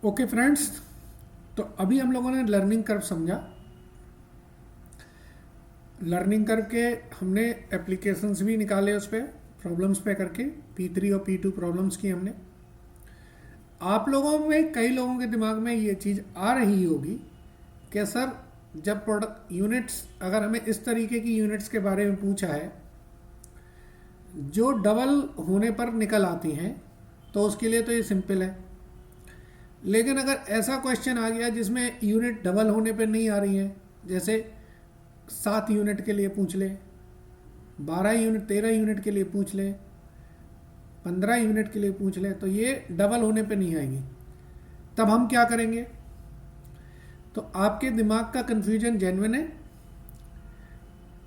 Okay friends, तो अभी हम लोगों ने लर्निंग कर्व समझा। लर्निंग कर्व के हमने एप्लीकेशंस भी निकाले उस पर प्रॉब्लम्स पे करके P3 और P2 प्रॉब्लम्स की हमने। आप लोगों में कई लोगों के दिमाग में ये चीज़ आ रही होगी कि सर, जब प्रोडक्ट यूनिट्स, अगर हमें इस तरीके की यूनिट्स के बारे में पूछा है जो डबल होने पर निकल आती हैं, तो उसके लिए तो ये सिंपल है। लेकिन अगर ऐसा क्वेश्चन आ गया जिसमें यूनिट डबल होने पर नहीं आ रही है, जैसे 7 यूनिट के लिए पूछ ले, 12 यूनिट 13 यूनिट के लिए पूछ ले, 15 यूनिट के लिए पूछ ले, तो ये डबल होने पे नहीं आएंगी। तब हम क्या करेंगे? तो आपके दिमाग का कंफ्यूजन जेन्युइन है,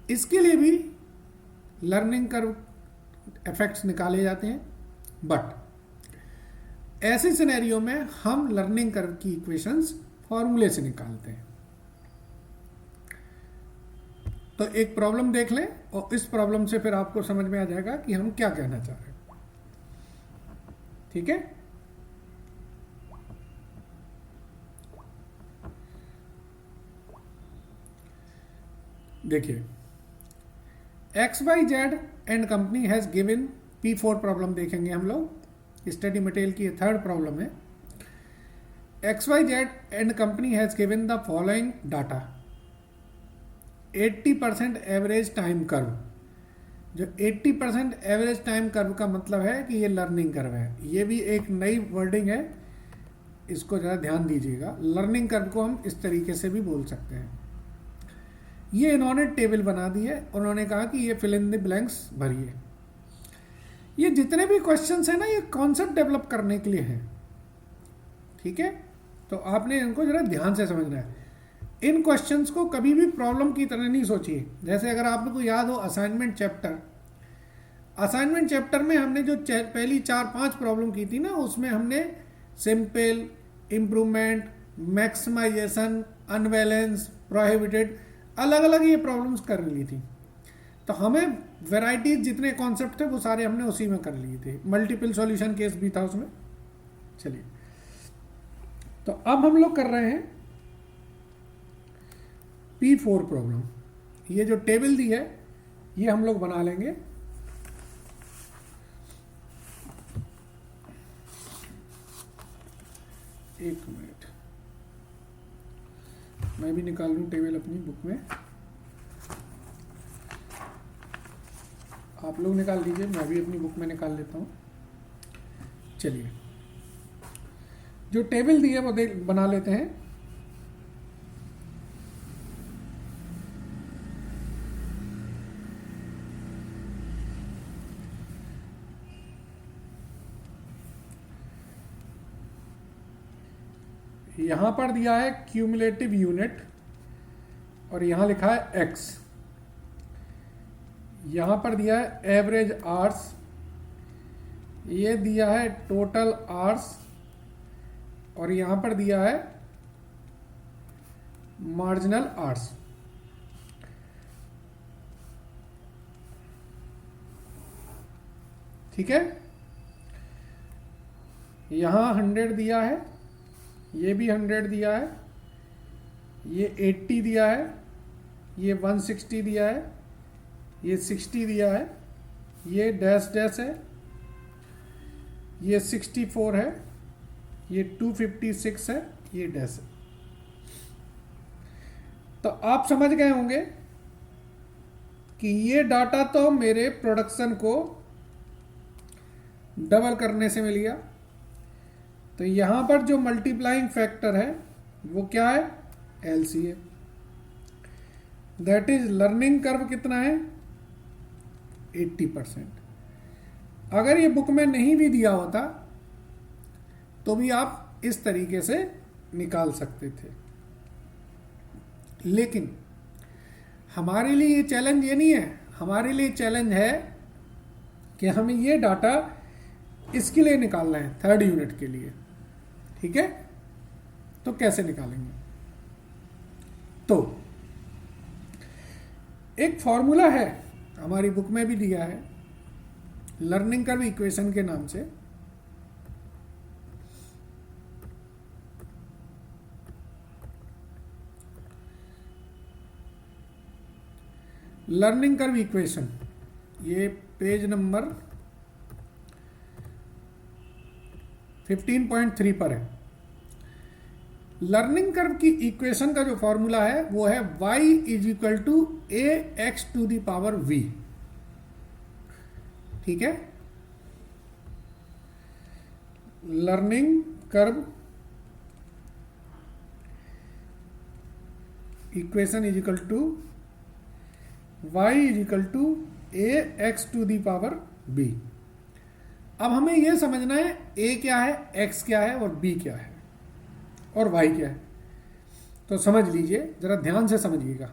इसके लिए भी लर्निंग कर्व इफेक्ट्स निकाले जाते हैं। बट ऐसे सिनेरियो में हम लर्निंग कर्व की इक्वेशंस फॉर्मूले से निकालते हैं। तो एक प्रॉब्लम देख लें और इस प्रॉब्लम से फिर आपको समझ में आ जाएगा कि हम क्या कहना चाह रहे हैं। ठीक है, देखिए, XYZ and company has given P4 problem देखेंगे हम लोग। स्टडी मटेरियल की थर्ड प्रॉब्लम है। XYZ and company has given the following data. 80% average time curve. जो 80% एवरेज टाइम कर्व का मतलब है कि ये लर्निंग कर्व है। ये भी एक नई वर्डिंग है, इसको ज़रा ध्यान दीजिएगा। लर्निंग कर्व को हम इस तरीके से भी बोल सकते हैं। ये इन्होंने टेबल बना दी है, उन्होंने कहा कि ये फिल इन द ब्लैंक्स भरिए। ये जितने भी क्वेश्चंस हैं ना, ये कॉन्सेप्ट डेवलप करने के लिए हैं। ठीक है, तो आपने इनको जरा ध्यान से समझना है। इन क्वेश्चंस को कभी भी प्रॉब्लम की तरह नहीं सोचिए। जैसे अगर आपको याद हो असाइनमेंट चैप्टर में हमने जो पहली 4-5 प्रॉब्लम की थी ना, उसमें हमने simple, improvement, maximization, unbalance, prohibited, अलग अलग ये प्रॉब्लम्स कर ली थी। तो हमें वैरायटीज, जितने कॉन्सेप्ट थे वो सारे हमने उसी में कर लिए थे। मल्टीपल सॉल्यूशन केस भी था उसमें। चलिए, तो अब हम लोग कर रहे हैं P4 प्रॉब्लम। ये जो टेबल दी है ये हम लोग बना लेंगे। एक मिनट, मैं भी निकाल लूँ टेबल अपनी बुक में। आप लोग निकाल लीजिए, मैं भी अपनी बुक में निकाल लेता हूँ। चलिए, जो टेबल दी है वो बना लेते हैं। यहां पर दिया है क्यूमुलेटिव यूनिट और यहां लिखा है x। यहां पर दिया है एवरेज आवर्स, ये दिया है टोटल आवर्स, और यहां पर दिया है मार्जिनल आवर्स। ठीक है, यहां 100 दिया है, ये भी 100 दिया है, ये 80 दिया है, ये 160 दिया है, ये 60 दिया है, ये डैश डैश है, ये 64 है, ये 256 है, ये डैश है। तो आप समझ गए होंगे कि ये डाटा तो मेरे प्रोडक्शन को डबल करने से मिल गया। तो यहां पर जो मल्टीप्लाइंग फैक्टर है वो क्या है? LC है। दैट इज लर्निंग कर्व कितना है? 80%। अगर ये बुक में नहीं भी दिया होता तो भी आप इस तरीके से निकाल सकते थे। लेकिन हमारे लिए ये चैलेंज ये नहीं है। हमारे लिए चैलेंज है कि हमें ये डाटा इसके लिए निकालना है, थर्ड यूनिट के लिए। ठीक है, तो कैसे निकालेंगे? तो एक फॉर्मूला है, हमारी बुक में भी दिया है, लर्निंग कर्व इक्वेशन के नाम से। लर्निंग कर्व इक्वेशन, ये पेज नंबर 15.3 पर है। लर्निंग कर्व की इक्वेशन का जो फॉर्मूला है वो है y is equal to a x to the power v। ठीक है, learning curve equation is equal to y is equal to a x to the power b। अब हमें यह समझना है a क्या है, x क्या है और b क्या है और y क्या है। तो समझ लीजिए, जरा ध्यान से समझिएगा।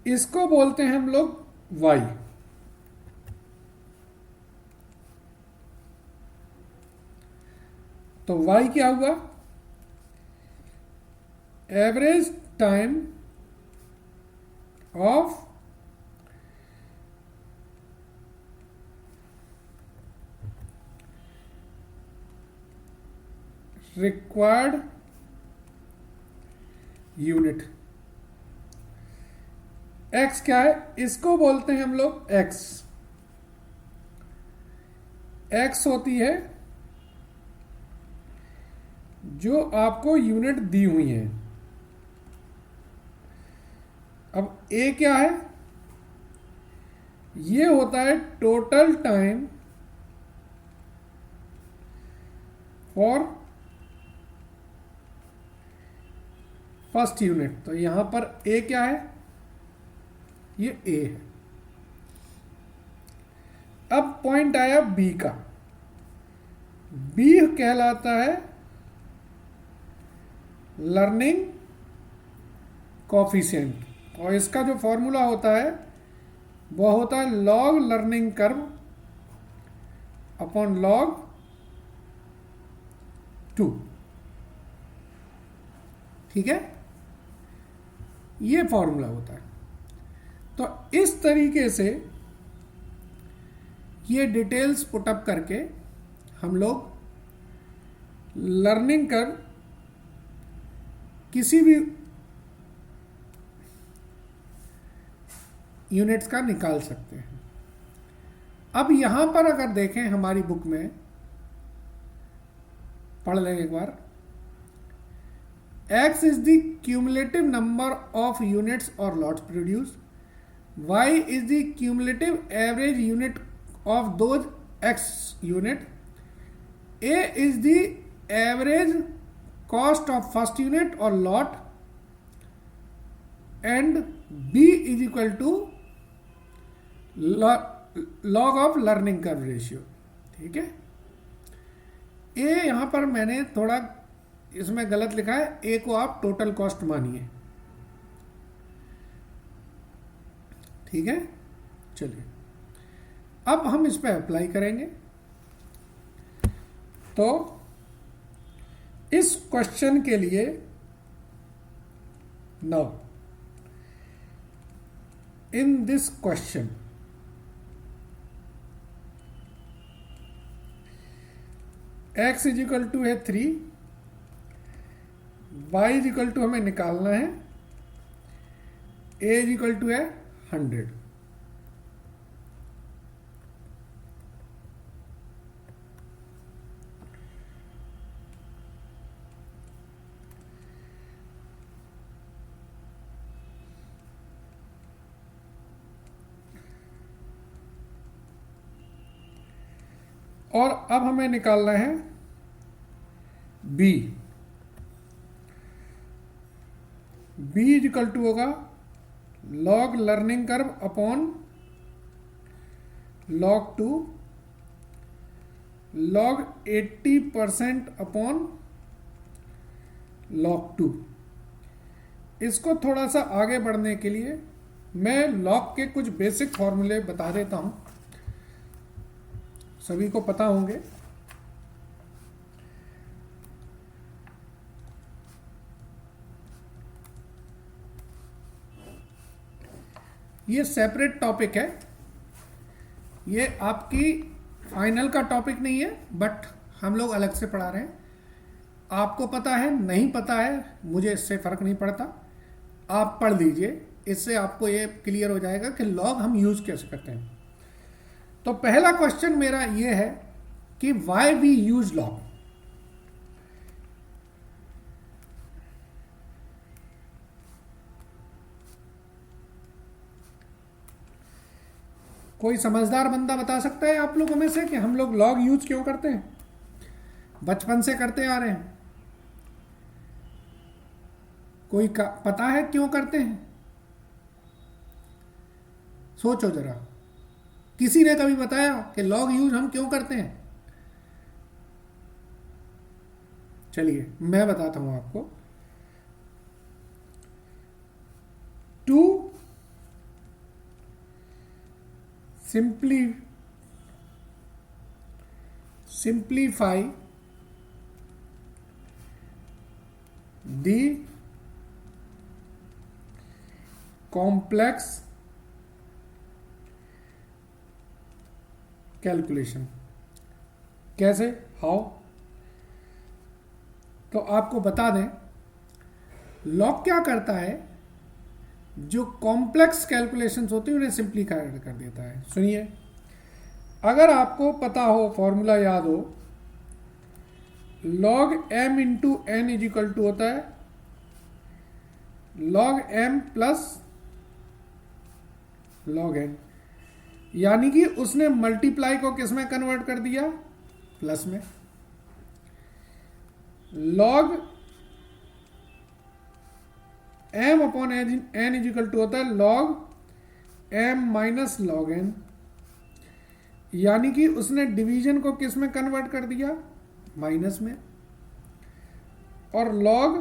इसको बोलते हैं हम लोग y। तो y क्या हुआ, average time of required unit. x क्या है, इसको बोलते हैं हम लोग x। x होती है जो आपको यूनिट दी हुई है। अब a क्या है, ये होता है total time for first unit. तो यहां पर a क्या है, ये a है। अब पॉइंट आया b का। b कहलाता है लर्निंग कोफिशिएंट और इसका जो फॉर्मूला होता है वो होता है log learning curve upon log 2। ठीक है, ये फॉर्मूला होता है। तो इस तरीके से ये डिटेल्स पुटअप करके हम लोग लर्निंग कर्व किसी भी यूनिट्स का निकाल सकते हैं। अब यहां पर अगर देखें हमारी बुक में, पढ़ लें एक बार। x is the cumulative number of units or lots produced. y is the cumulative average unit of those x unit. a is the average cost of first unit or lot, and b is equal to log of learning curve ratio। ठीक है, a यहां पर मैंने थोड़ा इसमें गलत लिखा है, ए को आप टोटल कॉस्ट मानिए। ठीक है, चलिए अब हम इस पे अप्लाई करेंगे। तो इस क्वेश्चन के लिए now in this question x is equal to है 3, y इज इक्वल टू हमें निकालना है, a इज इक्वल टू है 100। और अब हमें निकालना है b। b is equal to होगा log learning curve upon log 2 log 80% upon log 2। इसको थोड़ा सा आगे बढ़ने के लिए मैं log के कुछ बेसिक फॉर्मूले बता देता हूं, सभी को पता होंगे। ये सेपरेट टॉपिक है, ये आपकी फाइनल का टॉपिक नहीं है, बट हम लोग अलग से पढ़ा रहे हैं। आपको पता है नहीं पता है, मुझे इससे फर्क नहीं पड़ता, आप पढ़ लीजिए। इससे आपको ये क्लियर हो जाएगा कि लॉग हम यूज कैसे करते हैं। तो पहला क्वेश्चन मेरा ये है कि वाई वी यूज लॉग। कोई समझदार बंदा बता सकता है आप लोगों में से कि हम लोग लॉग यूज क्यों करते हैं? बचपन से करते आ रहे हैं। कोई पता है क्यों करते हैं? सोचो जरा, किसी ने कभी बताया कि लॉग यूज हम क्यों करते हैं? चलिए मैं बताता हूं आपको। To simplify the complex calculation. कैसे? हाउ? तो आपको बता दें, लॉग क्या करता है, जो कॉम्प्लेक्स कैलकुलेशंस होती हैं उन्हें सिंप्लीफाई कर देता है। सुनिए, अगर आपको पता हो, फॉर्मूला याद हो, log m into n is equal to होता है log m plus log n, यानी कि उसने मल्टीप्लाई को किस में कन्वर्ट कर दिया? प्लस में। log m upon n is equal to होता है log m minus log n, यानी कि उसने डिवीजन को किस में कन्वर्ट कर दिया? माइनस में। और log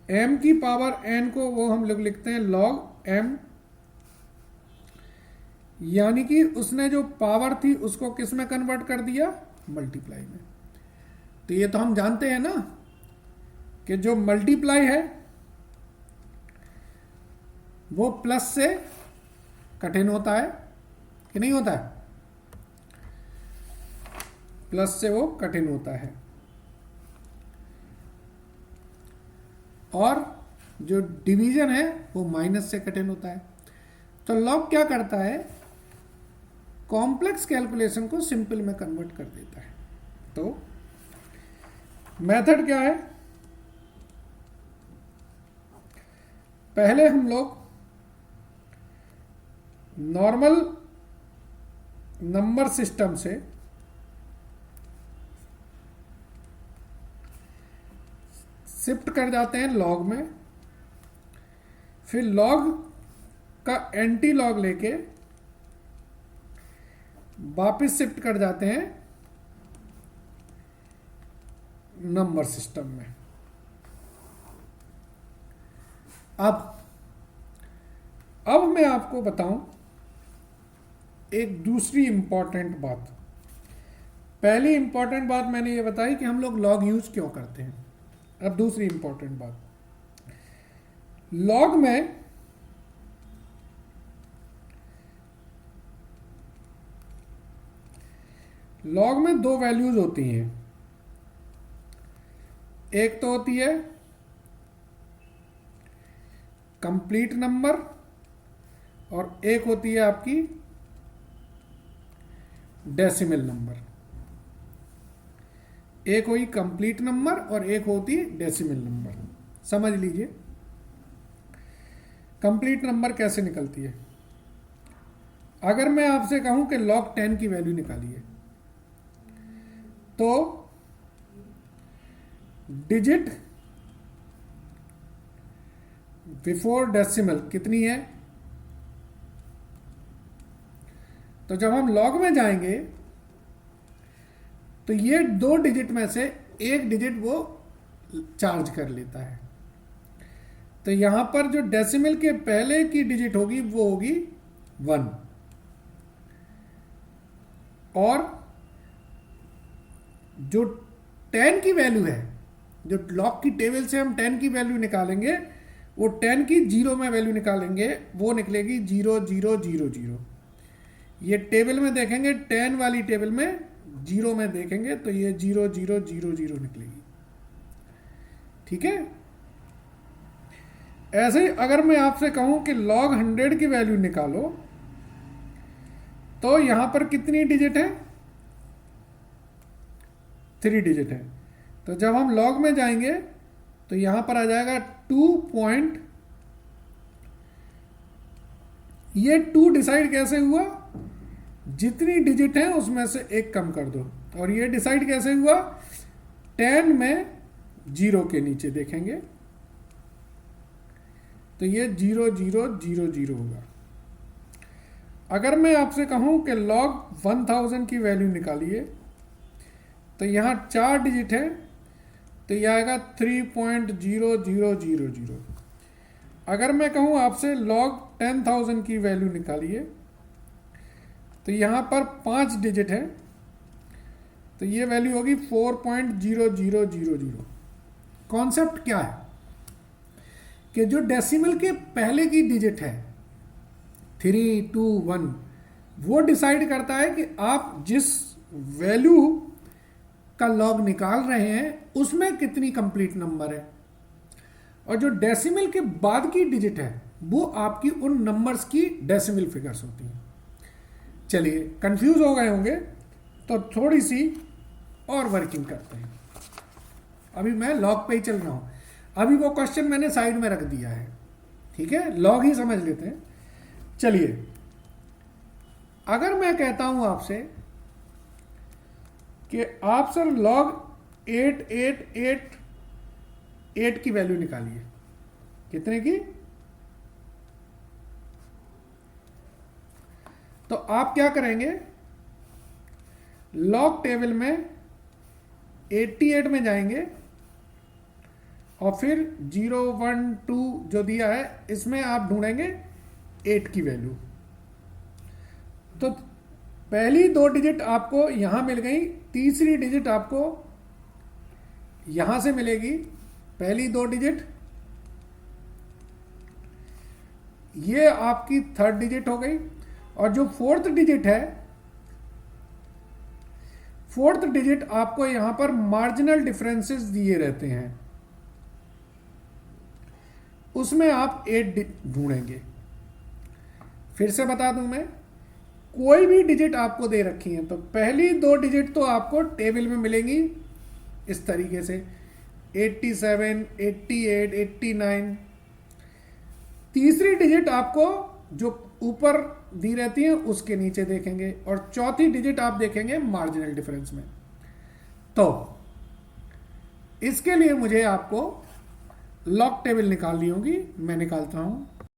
m की पावर n को वो हम लोग लिखते हैं log m, यानी कि उसने जो पावर थी उसको किस में कन्वर्ट कर दिया? मल्टीप्लाई में। तो ये तो हम जानते हैं ना कि जो मल्टीप्लाई है वो प्लस से कठिन होता है कि नहीं होता है? प्लस से वो कठिन होता है। और जो डिवीजन है वो माइनस से कठिन होता है। तो लॉग क्या करता है? कॉम्प्लेक्स कैलकुलेशन को सिंपल में कन्वर्ट कर देता है। तो मेथड क्या है? पहले हम लोग नॉर्मल नंबर सिस्टम से शिफ्ट कर जाते हैं लॉग में, फिर लॉग का एंटी लॉग लेके वापस शिफ्ट कर जाते हैं नंबर सिस्टम में। अब मैं आपको बताऊं एक दूसरी इंपॉर्टेंट बात। पहली इंपॉर्टेंट बात मैंने ये बताई कि हम लोग लॉग यूज क्यों करते हैं। अब दूसरी इंपॉर्टेंट बात, लॉग में दो वैल्यूज होती हैं। एक तो होती है कंप्लीट नंबर और एक होती है आपकी डेसिमल नंबर। एक हुई कंप्लीट नंबर और एक होती है डेसिमल नंबर। समझ लीजिए कंप्लीट नंबर कैसे निकलती है। अगर मैं आपसे कहूं कि log 10 की वैल्यू निकालिए, तो डिजिट बिफोर डेसिमल कितनी है? तो जब हम लॉग में जाएंगे तो ये दो डिजिट में से एक डिजिट वो चार्ज कर लेता है। तो यहां पर जो डेसिमल के पहले की डिजिट होगी वो होगी 1, और जो 10 की वैल्यू है, जो लॉग की टेबल से हम 10 की वैल्यू निकालेंगे, वो 10 की 0 में वैल्यू निकालेंगे, वो निकलेगी 0 0 0 0। ये टेबल में देखेंगे, 10 वाली टेबल में 0 में देखेंगे तो ये 0 0 0 0 निकलेगी। ठीक है। ऐसे ही अगर मैं आपसे कहूं कि log 100 की वैल्यू निकालो, तो यहां पर कितनी डिजिट है? 3 डिजिट है। तो जब हम log में जाएंगे तो यहां पर आ जाएगा 2 पॉइंट, ये 2 डिसाइड कैसे हुआ? जितनी डिजिट है उसमें से एक कम कर दो। और ये डिसाइड कैसे हुआ? 10 में 0 के नीचे देखेंगे तो ये 0 0 0 0 होगा। अगर मैं आपसे कहूं कि log 1000 की वैल्यू निकालिए, तो यहां 4 डिजिट है, तो यह आएगा 3.0000। अगर मैं कहूं आपसे log 10,000 की वैल्यू निकालिए, तो यहां पर 5 डिजिट है, तो ये वैल्यू होगी 4.0000। कॉन्सेप्ट क्या है कि जो डेसिमल के पहले की डिजिट है 3, 2, 1, वो डिसाइड करता है कि आप जिस वैल्यू का लॉग निकाल रहे हैं उसमें कितनी कंप्लीट नंबर है, और जो डेसिमल के बाद की डिजिट है वो आपकी उन नंबर्स की डेसिमल फिगर्स होती हैं। चलिए, कंफ्यूज हो गए होंगे तो थोड़ी सी और वर्किंग करते हैं। अभी मैं लॉग पे ही चल रहा हूं, अभी वो क्वेश्चन मैंने साइड में रख दिया है, ठीक है? लॉग ही समझ लेते हैं। चलिए, अगर मैं कहता हूं आपसे कि आप सर log 8888 की वैल्यू निकालिए, कितने की? तो आप क्या करेंगे? लॉग टेबल में 88 में जाएंगे और फिर 0, 1, 2 जो दिया है इसमें आप ढूंढेंगे 8 की वैल्यू। तो पहली 2 डिजिट आपको यहां मिल गई, तीसरी डिजिट आपको यहां से मिलेगी। पहली 2 डिजिट ये आपकी 3rd डिजिट हो गई, और जो 4th डिजिट है, 4th डिजिट आपको यहां पर मार्जिनल डिफरेंसेस दिए रहते हैं, उसमें आप 8 ढूंढेंगे। फिर से बता दूं मैं, कोई भी डिजिट आपको दे रखी है तो पहली 2 डिजिट तो आपको टेबल में मिलेंगी इस तरीके से 87, 88, 89। तीसरी डिजिट आपको जो ऊपर दी रहती है उसके नीचे देखेंगे, और चौथी डिजिट आप देखेंगे मार्जिनल डिफरेंस में। तो इसके लिए मुझे आपको लॉग टेबल निकालनी होगी। मैं निकालता हूं।